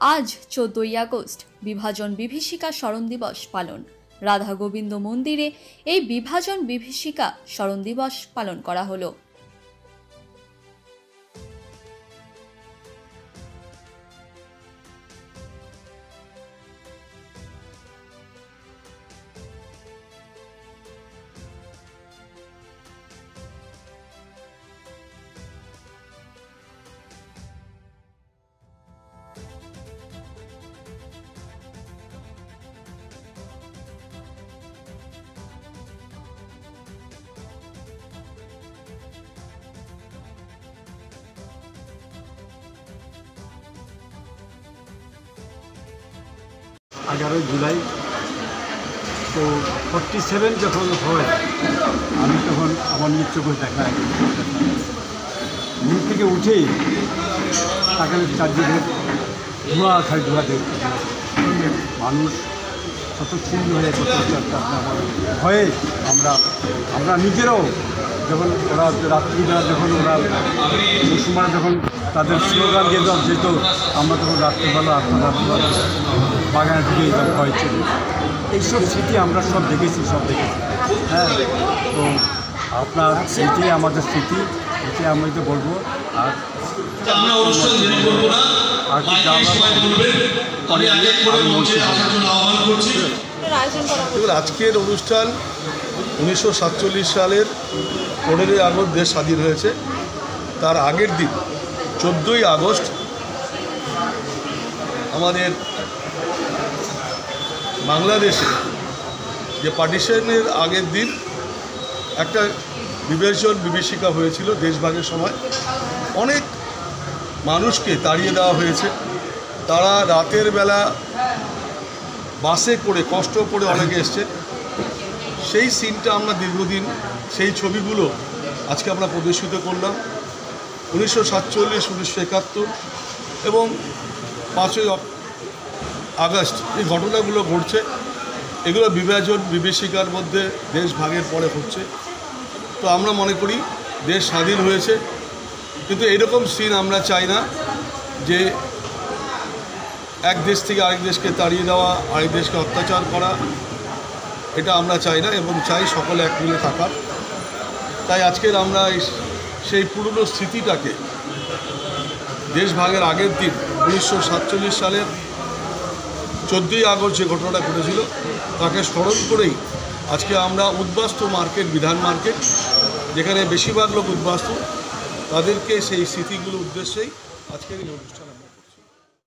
আজ 14ই আগস্ট বিভাজন বিভীষিকা স্মরণ দিবস পালন। রাধা গোবিন্দ মন্দিরে এই বিভাজন বিভীষিকা স্মরণ দিবস পালন করা হলো। এগারোই জুলাই তো 47 যখন হয় আমি তখন আমার নিজ চোখে দেখা নিজ থেকে উঠেই তাকে চারদিকে ধোঁয়া খাই ধোঁয়া দেখতে মানুষ কত ক্ষুণ্ণ হয়ে কত ভয়ে আমরা নিজেরাও যখন ওরা রাত্রিবেলা যখন ওরা মুসলমানরা যখন তাদের স্লোগান দিয়ে যেত আমরা তখন রাত্রিবেলা আপনারা বাগানে ঢুকে যেতাম ভয় ছিল। এইসব স্মৃতি আমরা সব দেখেছি হ্যাঁ। তো আপনার এইটাই আমাদের স্মৃতি, এটাই আমি তো বলবো। আর আজকের অনুষ্ঠান 1947 সালের 15ই আগস্ট দেশ স্বাধীন হয়েছে। তার আগের দিন 14ই আগস্ট আমাদের বাংলাদেশে যে পার্টিশনের আগের দিন একটা বিভাজন বিভীষিকা হয়েছিল। দেশভাগের সময় অনেক মানুষকে তাড়িয়ে দেওয়া হয়েছে। তারা রাতের বেলা বাসে করে কষ্ট করে অনেকে এসছে। সেই সিনটা আমরা দীর্ঘদিন সেই ছবিগুলো আজকে আমরা প্রদর্শিত করলাম। 1947, 1971 এবং 5ই আগস্ট এই ঘটনাগুলো ঘটছে। এগুলো বিভাজন বিভীষিকার মধ্যে দেশ ভাগের পরে হচ্ছে। তো আমরা মনে করি দেশ স্বাধীন হয়েছে, কিন্তু এরকম সিন আমরা চাই না যে এক দেশ থেকে আরেক দেশকে তাড়িয়ে দেওয়া, আরেক দেশকে অত্যাচার করা। এটা আমরা চাই না এবং চাই সকলে এক মিলে থাকার। তাই আজকের আমরা সেই পুরনো স্মৃতিটাকে দেশ ভাগের আগের দিন 1947 সালের 14ই আগস্ট যে ঘটনাটা ঘটেছিল তাকে স্মরণ করেই আজকে আমরা উদ্বাস্তু মার্কেট, বিধান মার্কেট, যেখানে বেশিরভাগ লোক উদ্বাস্তু, তাদেরকে সেই স্মৃতিগুলোর উদ্দেশ্যেই আজকের এই অনুষ্ঠান।